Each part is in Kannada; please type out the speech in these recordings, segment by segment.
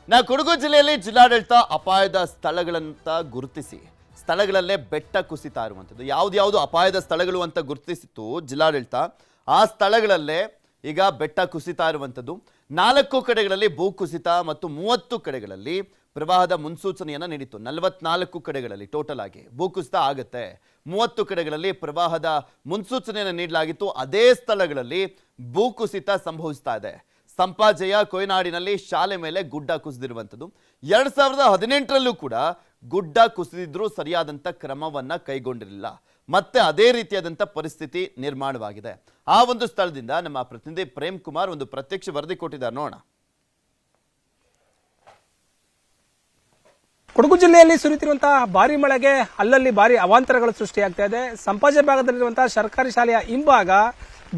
ಕೊಡಗು ಜಿಲ್ಲೆಯಲ್ಲಿ ಜಿಲ್ಲಾಡಳಿತ ಅಪಾಯದ ಸ್ಥಳಗಳಂತ ಗುರುತಿಸಿ ಸ್ಥಳಗಳಲ್ಲೇ ಬೆಟ್ಟ ಕುಸಿತಾ ಇರುವಂಥದ್ದು ಯಾವ್ದು ಅಪಾಯದ ಸ್ಥಳಗಳು ಅಂತ ಗುರುತಿಸಿತ್ತು ಜಿಲ್ಲಾಡಳಿತ. ಆ ಸ್ಥಳಗಳಲ್ಲೇ ಈಗ ಬೆಟ್ಟ ಕುಸಿತಾ ಇರುವಂಥದ್ದು. 4 ಕಡೆಗಳಲ್ಲಿ ಭೂಕುಸಿತ ಮತ್ತು 30 ಕಡೆಗಳಲ್ಲಿ ಪ್ರವಾಹದ ಮುನ್ಸೂಚನೆಯನ್ನು ನೀಡಿತ್ತು. 44 ಕಡೆಗಳಲ್ಲಿ ಟೋಟಲ್ ಆಗಿ ಭೂಕುಸಿತ ಆಗುತ್ತೆ. 30 ಕಡೆಗಳಲ್ಲಿ ಪ್ರವಾಹದ ಮುನ್ಸೂಚನೆಯನ್ನು ನೀಡಲಾಗಿತ್ತು. ಅದೇ ಸ್ಥಳಗಳಲ್ಲಿ ಭೂಕುಸಿತ ಸಂಭವಿಸ್ತಾ ಇದೆ. ಸಂಪಾಜೆಯ ಕೊಯ್ನಾಡಿನಲ್ಲಿ ಶಾಲೆ ಮೇಲೆ ಗುಡ್ಡ ಕುಸಿದಿರುವಂಥದ್ದು. 2018ರಲ್ಲೂ ಕೂಡ ಗುಡ್ಡ ಕುಸಿದಿದ್ರೂ ಸರಿಯಾದಂಥ ಕ್ರಮವನ್ನ ಕೈಗೊಂಡಿರಲಿಲ್ಲ. ಮತ್ತೆ ಅದೇ ರೀತಿಯಾದಂಥ ಪರಿಸ್ಥಿತಿ ನಿರ್ಮಾಣವಾಗಿದೆ. ಆ ಒಂದು ಸ್ಥಳದಿಂದ ನಮ್ಮ ಪ್ರತಿನಿಧಿ ಪ್ರೇಮ್ ಕುಮಾರ್ ಒಂದು ಪ್ರತ್ಯಕ್ಷ ವರದಿ ಕೊಟ್ಟಿದ್ದಾರೆ, ನೋಡೋಣ. ಕೊಡಗು ಜಿಲ್ಲೆಯಲ್ಲಿ ಸುರಿಯುತ್ತಿರುವಂತಹ ಭಾರಿ ಮಳೆಗೆ ಅಲ್ಲಲ್ಲಿ ಭಾರಿ ಅವಾಂತರಗಳು ಸೃಷ್ಟಿಯಾಗ್ತಾ ಇದೆ. ಸಂಪಾಜೆ ಭಾಗದಲ್ಲಿರುವಂತಹ ಸರ್ಕಾರಿ ಶಾಲೆಯ ಹಿಂಭಾಗ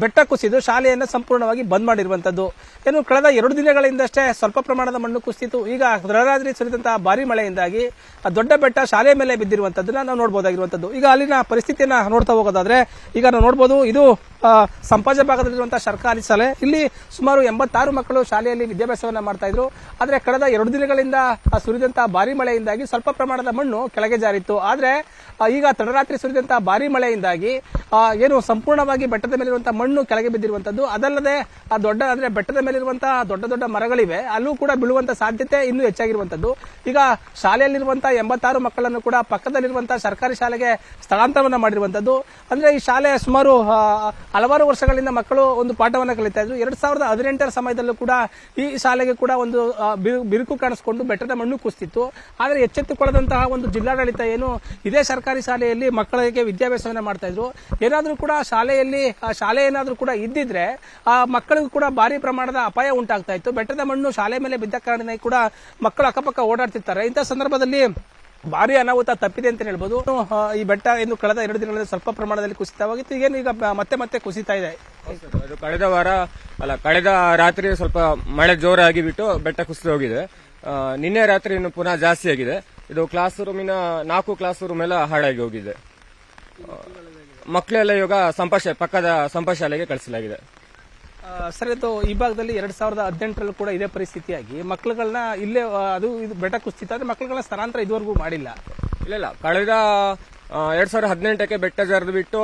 ಬೆಟ್ಟ ಕುಸಿದು ಶಾಲೆಯನ್ನು ಸಂಪೂರ್ಣವಾಗಿ ಬಂದ್ ಮಾಡಿರುವಂತದ್ದು. ಏನು ಕಳೆದ 2 ದಿನಗಳಿಂದಷ್ಟೇ ಸ್ವಲ್ಪ ಪ್ರಮಾಣದ ಮಣ್ಣು ಕುಸಿತು. ಈಗ ತಡರಾತ್ರಿ ಸುರಿದಂತಹ ಭಾರಿ ಮಳೆಯಿಂದಾಗಿ ಆ ದೊಡ್ಡ ಬೆಟ್ಟ ಶಾಲೆಯ ಮೇಲೆ ಬಿದ್ದಿರುವಂತದ್ದನ್ನ ನಾವು ನೋಡಬಹುದಾಗಿರುವಂತದ್ದು. ಈಗ ಅಲ್ಲಿನ ಪರಿಸ್ಥಿತಿಯನ್ನ ನೋಡ್ತಾ ಹೋಗೋದಾದ್ರೆ ಈಗ ನಾವು ನೋಡಬಹುದು, ಇದು ಸಂಪಾಜೆ ಭಾಗದಲ್ಲಿರುವಂತಹ ಸರ್ಕಾರಿ ಶಾಲೆ. ಇಲ್ಲಿ ಸುಮಾರು 86 ಮಕ್ಕಳು ಶಾಲೆಯಲ್ಲಿ ವಿದ್ಯಾಭ್ಯಾಸವನ್ನ ಮಾಡ್ತಾ ಇದ್ರು. ಆದ್ರೆ ಕಳೆದ 2 ದಿನಗಳಿಂದ ಸುರಿದಂತಹ ಭಾರಿ ಮಳೆಯಿಂದಾಗಿ ಸ್ವಲ್ಪ ಪ್ರಮಾಣದ ಮಣ್ಣು ಕೆಳಗೆ ಜಾರಿತ್ತು. ಆದ್ರೆ ಈಗ ತಡರಾತ್ರಿ ಸುರಿದಂತಹ ಭಾರಿ ಮಳೆಯಿಂದಾಗಿ ಏನು ಸಂಪೂರ್ಣವಾಗಿ ಬೆಟ್ಟದ ಮೇಲಿರುವಂತಹ ಮಣ್ಣು ಕೆಳಗೆ ಬಿದ್ದಿರುವಂತದ್ದು. ಅದಲ್ಲದೆ ಆ ದೊಡ್ಡ ಅಂದ್ರೆ ಬೆಟ್ಟದ ಮೇಲಿರುವಂತಹ ದೊಡ್ಡ ದೊಡ್ಡ ಮರಗಳಿವೆ, ಅಲ್ಲೂ ಕೂಡ ಬೀಳುವಂತಹ ಸಾಧ್ಯತೆ ಇನ್ನೂ ಹೆಚ್ಚಾಗಿರುವಂತದ್ದು. ಈಗ ಶಾಲೆಯಲ್ಲಿರುವಂತಹ 86 ಮಕ್ಕಳನ್ನು ಕೂಡ ಪಕ್ಕದಲ್ಲಿರುವಂತಹ ಸರ್ಕಾರಿ ಶಾಲೆಗೆ ಸ್ಥಳಾಂತರವನ್ನ ಮಾಡಿರುವಂತದ್ದು. ಅಂದ್ರೆ ಈ ಶಾಲೆ ಸುಮಾರು ಹಲವಾರು ವರ್ಷಗಳಿಂದ ಮಕ್ಕಳು ಒಂದು ಪಾಠವನ್ನ ಕಲಿತಾ ಇದ್ರು. 2018ರ ಸಮಯದಲ್ಲೂ ಕೂಡ ಈ ಶಾಲೆಗೆ ಕೂಡ ಒಂದು ಬಿರುಕು ಕಾಣಿಸಿಕೊಂಡು ಬೆಟ್ಟದ ಮಣ್ಣು ಕುಸಿತಿತ್ತು. ಆದರೆ ಎಚ್ಚೆತ್ತುಕೊಳ್ಳದಂತಹ ಒಂದು ಜಿಲ್ಲಾಡಳಿತ ಏನು ಇದೇ ಸರ್ಕಾರಿ ಶಾಲೆಯಲ್ಲಿ ಮಕ್ಕಳಿಗೆ ವಿದ್ಯಾಭ್ಯಾಸವನ್ನ ಮಾಡ್ತಾ ಇದ್ರು. ಏನಾದ್ರೂ ಕೂಡ ಶಾಲೆ ಏನಾದ್ರೂ ಕೂಡ ಇದ್ದಿದ್ರೆ ಆ ಮಕ್ಕಳಿಗೂ ಕೂಡ ಭಾರಿ ಪ್ರಮಾಣದ ಅಪಾಯ ಉಂಟಾಗ್ತಾ ಇತ್ತು. ಬೆಟ್ಟದ ಮಣ್ಣು ಶಾಲೆ ಮೇಲೆ ಬಿದ್ದ ಕಾರಣ ಕೂಡ ಮಕ್ಕಳು ಅಕ್ಕಪಕ್ಕ ಓಡಾಡ್ತಿರ್ತಾರೆ. ಇಂಥ ಸಂದರ್ಭದಲ್ಲಿ ಭಾರಿ ಅನಾಹುತ ತಪ್ಪಿದೆ ಅಂತ ಹೇಳ್ಬೋದು. ಈ ಬೆಟ್ಟ ಇನ್ನು ಕಳೆದ 2 ದಿನಗಳಲ್ಲಿ ಸ್ವಲ್ಪ ಪ್ರಮಾಣದಲ್ಲಿ ಕುಸಿತವಾಗಿತ್ತು. ಈಗ ಮತ್ತೆ ಕುಸಿತಾ ಇದೆ. ಅದು ಕಳೆದ ರಾತ್ರಿ ಸ್ವಲ್ಪ ಮಳೆ ಜೋರಾಗಿ ಬಿಟ್ಟು ಬೆಟ್ಟ ಕುಸಿದು ಹೋಗಿದೆ. ನಿನ್ನೆ ರಾತ್ರಿ ಇನ್ನು ಪುನಃ ಜಾಸ್ತಿ ಆಗಿದೆ. ಇದು 4 ಕ್ಲಾಸ್ ರೂಮ್ ಎಲ್ಲ ಹಾಳಾಗಿ ಹೋಗಿದೆ. ಮಕ್ಕಳೆಲ್ಲ ಇವಾಗ ಪಕ್ಕದ ಸಂಪಾಶಾಲೆಗೆ ಕಳಿಸಲಾಗಿದೆ. ಸರ್, ಇದು ಈ ಭಾಗದಲ್ಲಿ 2018ರಲ್ಲೂ ಕೂಡ ಇದೇ ಪರಿಸ್ಥಿತಿಯಾಗಿ ಮಕ್ಕಳುಗಳನ್ನ ಇಲ್ಲೇ ಇದು ಬೆಟ್ಟ ಕುಸಿತ ಆದ್ರೆ ಮಕ್ಕಳುಗಳನ್ನ ಸ್ಥಳಾಂತರ ಇದುವರೆಗೂ ಮಾಡಿಲ್ಲ. ಇಲ್ಲ ಕಳೆದ 2018ಕ್ಕೆ ಬೆಟ್ಟ ಜರಿದು ಬಿಟ್ಟು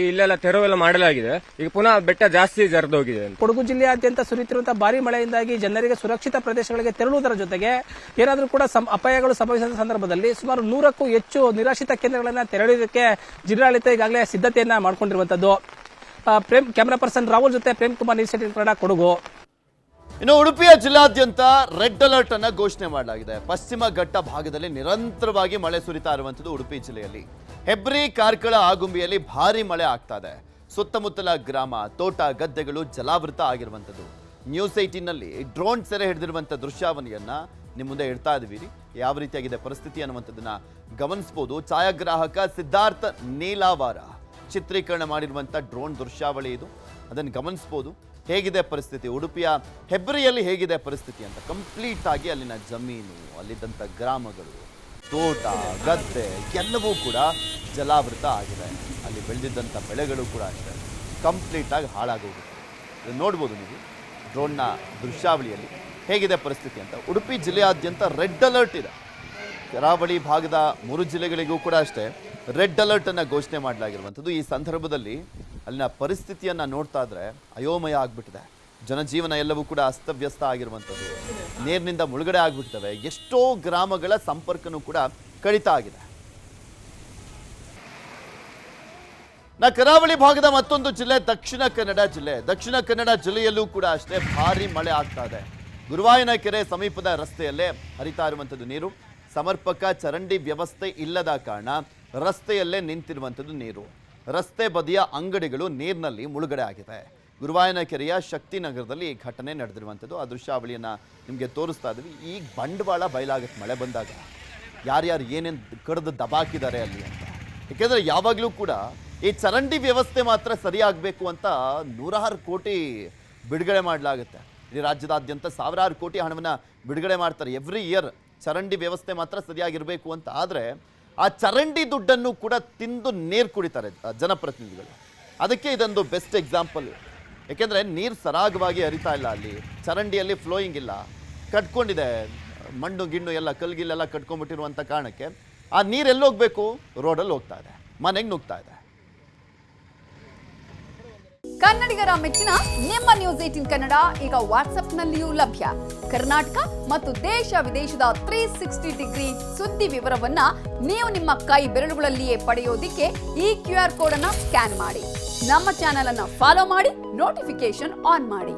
ಇಲ್ಲೆಲ್ಲ ತೆರವೆಲ್ಲ ಮಾಡಲಾಗಿದೆ. ಈಗ ಪುನಃ ಬೆಟ್ಟ ಜಾಸ್ತಿ ಜರಿದು ಹೋಗಿದೆ. ಕೊಡಗು ಜಿಲ್ಲೆಯಾದ್ಯಂತ ಸುರಿಯುತ್ತಿರುವಂತಹ ಭಾರಿ ಮಳೆಯಿಂದಾಗಿ ಜನರಿಗೆ ಸುರಕ್ಷಿತ ಪ್ರದೇಶಗಳಿಗೆ ತೆರಳುವುದರ ಜೊತೆಗೆ ಏನಾದರೂ ಕೂಡ ಅಪಾಯಗಳು ಸಂಭವಿಸಿದ ಸಂದರ್ಭದಲ್ಲಿ ಸುಮಾರು 100ಕ್ಕೂ ಹೆಚ್ಚು ನಿರಾಶ್ರಿತ ಕೇಂದ್ರಗಳನ್ನ ತೆರಳುವುದಕ್ಕೆ ಜಿಲ್ಲಾಡಳಿತ ಈಗಾಗಲೇ ಸಿದ್ಧತೆಯನ್ನ ಮಾಡಿಕೊಂಡಿರುವಂತದ್ದು. ಕ್ಯಾಮರಾ ಪರ್ಸನ್ ರಾಹುಲ್ ಜೊತೆ ಪ್ರೇಮ್ ಕುಮಾರ್, ನ್ಯೂಸ್ 18 ಕನ್ನಡ, ಕೊಡಗು. ಇನ್ನು ಉಡುಪಿಯ ಜಿಲ್ಲಾದ್ಯಂತ ರೆಡ್ ಅಲರ್ಟ್ ಅನ್ನ ಘೋಷಣೆ ಮಾಡಲಾಗಿದೆ. ಪಶ್ಚಿಮ ಘಟ್ಟ ಭಾಗದಲ್ಲಿ ನಿರಂತರವಾಗಿ ಮಳೆ ಸುರಿತಾ ಇರುವಂತದ್ದು ಉಡುಪಿ ಜಿಲ್ಲೆಯಲ್ಲಿ. ಹೆಬ್ರಿ, ಕಾರ್ಕಳ, ಆಗುಂಬಿಯಲ್ಲಿ ಭಾರಿ ಮಳೆ ಆಗ್ತಾ ಇದೆ. ಸುತ್ತಮುತ್ತಲ ಗ್ರಾಮ, ತೋಟ, ಗದ್ದೆಗಳು ಜಲಾವೃತ ಆಗಿರುವಂತದ್ದು. ನ್ಯೂಸ್ 18ನಲ್ಲಿ ಡ್ರೋನ್ ಸೆರೆ ಹಿಡಿದಿರುವಂತಹ ದೃಶ್ಯಾವಳಿಯನ್ನ ನಿಮ್ಮ ಮುಂದೆ ಇಡ್ತಾ ಇದೀವಿ. ಯಾವ ರೀತಿಯಾಗಿದೆ ಪರಿಸ್ಥಿತಿ ಅನ್ನುವಂಥದ್ದನ್ನ ಗಮನಿಸಬಹುದು. ಛಾಯಾಗ್ರಾಹಕ ಸಿದ್ಧಾರ್ಥ ನೀಲಾವಾರ ಚಿತ್ರೀಕರಣ ಮಾಡಿರುವಂಥ ಡ್ರೋನ್ ದೃಶ್ಯಾವಳಿ ಇದು. ಅದನ್ನು ಗಮನಿಸಬಹುದು. ಹೇಗಿದೆ ಪರಿಸ್ಥಿತಿ, ಉಡುಪಿಯ ಹೆಬ್ರಿಯಲ್ಲಿ ಹೇಗಿದೆ ಪರಿಸ್ಥಿತಿ ಅಂತ. ಕಂಪ್ಲೀಟ್ ಆಗಿ ಅಲ್ಲಿನ ಜಮೀನು, ಅಲ್ಲಿದ್ದಂಥ ಗ್ರಾಮಗಳು, ತೋಟ, ಗದ್ದೆ ಎಲ್ಲವೂ ಕೂಡ ಜಲಾವೃತ ಆಗಿದೆ. ಅಲ್ಲಿ ಬೆಳೆದಿದ್ದಂಥ ಬೆಳೆಗಳು ಕೂಡ ಅಷ್ಟೇ ಕಂಪ್ಲೀಟ್ ಆಗಿ ಹಾಳಾಗೋಗುತ್ತೆ. ನೋಡ್ಬೋದು ನೀವು ಡ್ರೋನ್ನ ದೃಶ್ಯಾವಳಿಯಲ್ಲಿ ಹೇಗಿದೆ ಪರಿಸ್ಥಿತಿ ಅಂತ. ಉಡುಪಿ ಜಿಲ್ಲೆಯಾದ್ಯಂತ ರೆಡ್ ಅಲರ್ಟ್ ಇದೆ. ಕರಾವಳಿ ಭಾಗದ 3 ಜಿಲ್ಲೆಗಳಿಗೂ ಕೂಡ ಅಷ್ಟೇ ರೆಡ್ ಅಲರ್ಟ್ ಅನ್ನ ಘೋಷಣೆ ಮಾಡಲಾಗಿರುವಂಥದ್ದು. ಈ ಸಂದರ್ಭದಲ್ಲಿ ಅಲ್ಲಿನ ಪರಿಸ್ಥಿತಿಯನ್ನ ನೋಡ್ತಾ ಇದ್ರೆ ಅಯೋಮಯ ಆಗ್ಬಿಟ್ಟಿದೆ. ಜನಜೀವನ ಎಲ್ಲವೂ ಕೂಡ ಅಸ್ತವ್ಯಸ್ತ ಆಗಿರುವಂಥದ್ದು. ನೀರಿನಿಂದ ಮುಳುಗಡೆ ಆಗ್ಬಿಡ್ತವೆ. ಎಷ್ಟೋ ಗ್ರಾಮಗಳ ಸಂಪರ್ಕನೂ ಕೂಡ ಕಡಿತ ಆಗಿದೆ. ಕರಾವಳಿ ಭಾಗದ ಮತ್ತೊಂದು ಜಿಲ್ಲೆ ದಕ್ಷಿಣ ಕನ್ನಡ ಜಿಲ್ಲೆ. ದಕ್ಷಿಣ ಕನ್ನಡ ಜಿಲ್ಲೆಯಲ್ಲೂ ಕೂಡ ಅಷ್ಟೇ ಭಾರಿ ಮಳೆ ಆಗ್ತಾ ಇದೆ. ಗುರುವಾಯನ ಕೆರೆ ಸಮೀಪದ ರಸ್ತೆಯಲ್ಲೇ ಹರಿತಾ ಇರುವಂಥದ್ದು ನೀರು. ಸಮರ್ಪಕ ಚರಂಡಿ ವ್ಯವಸ್ಥೆ ಇಲ್ಲದ ಕಾರಣ ರಸ್ತೆಯಲ್ಲೇ ನಿಂತಿರುವಂಥದ್ದು ನೀರು. ರಸ್ತೆ ಬದಿಯ ಅಂಗಡಿಗಳು ನೀರಿನಲ್ಲಿ ಮುಳುಗಡೆ ಆಗಿದೆ. ಗುರುವಾಯನ ಕೆರೆಯ ಶಕ್ತಿನಗರದಲ್ಲಿ ಈ ಘಟನೆ ನಡೆದಿರುವಂಥದ್ದು. ಆ ದೃಶ್ಯಾವಳಿಯನ್ನು ನಿಮಗೆ ತೋರಿಸ್ತಾ ಇದ್ವಿ. ಈಗ ಬಂಡವಾಳ ಬಯಲಾಗುತ್ತೆ ಮಳೆ ಬಂದಾಗ. ಯಾರ್ಯಾರು ಏನೇನು ಕಡಿದು ದಬಾಕಿದ್ದಾರೆ ಅಲ್ಲಿ ಅಂತ. ಏಕೆಂದರೆ ಯಾವಾಗಲೂ ಕೂಡ ಈ ಚರಂಡಿ ವ್ಯವಸ್ಥೆ ಮಾತ್ರ ಸರಿಯಾಗಬೇಕು ಅಂತ 106 ಕೋಟಿ ಬಿಡುಗಡೆ ಮಾಡಲಾಗುತ್ತೆ. ಈ ರಾಜ್ಯದಾದ್ಯಂತ 1000 ಕೋಟಿ ಹಣವನ್ನು ಬಿಡುಗಡೆ ಮಾಡ್ತಾರೆ ಎವ್ರಿ ಇಯರ್. ಚರಂಡಿ ವ್ಯವಸ್ಥೆ ಮಾತ್ರ ಸರಿಯಾಗಿರಬೇಕು ಅಂತ. ಆದರೆ ಆ ಚರಂಡಿ ದುಡ್ಡನ್ನು ಕೂಡ ತಿಂದು ನೀರು ಕುಡಿತಾರೆ ಜನಪ್ರತಿನಿಧಿಗಳು. ಅದಕ್ಕೆ ಇದೊಂದು ಬೆಸ್ಟ್ ಎಕ್ಸಾಂಪಲ್. ಯಾಕೆಂದರೆ ನೀರು ಸರಾಗವಾಗಿ ಹರಿತಾ ಇಲ್ಲ. ಅಲ್ಲಿ ಚರಂಡಿಯಲ್ಲಿ ಫ್ಲೋಯಿಂಗ್ ಇಲ್ಲ. ಕಟ್ಕೊಂಡಿದೆ, ಮಣ್ಣು ಗಿಣ್ಣು ಎಲ್ಲ ಕಲ್ಗಿಲ್ಲೆಲ್ಲ ಕಟ್ಕೊಂಡ್ಬಿಟ್ಟಿರುವಂಥ ಕಾರಣಕ್ಕೆ ಆ ನೀರು ಎಲ್ಲಿ ಹೋಗ್ಬೇಕು? ರೋಡಲ್ಲಿ ಹೋಗ್ತಾ ಇದೆ, ಮನೆಗೆ ನುಗ್ತಾ ಇದೆ. ಕನ್ನಡಿಗರ ಮೆಚ್ಚಿನ ನಿಮ್ಮ ನ್ಯೂಸ್ 18 ಕನ್ನಡ ಈಗ ವಾಟ್ಸ್ಆಪ್ನಲ್ಲಿಯೂ ಲಭ್ಯ. ಕರ್ನಾಟಕ ಮತ್ತು ದೇಶ ವಿದೇಶದ 360 ಡಿಗ್ರಿ ಸುದ್ದಿ ವಿವರವನ್ನ ನೀವು ನಿಮ್ಮ ಕೈ ಬೆರಳುಗಳಲ್ಲಿಯೇ ಪಡೆಯೋದಿಕ್ಕೆ ಈ QR ಕೋಡ್ ಅನ್ನ ಸ್ಕ್ಯಾನ್ ಮಾಡಿ. ನಮ್ಮ ಚಾನೆಲ್ ಅನ್ನ ಫಾಲೋ ಮಾಡಿ, ನೋಟಿಫಿಕೇಶನ್ ಆನ್ ಮಾಡಿ.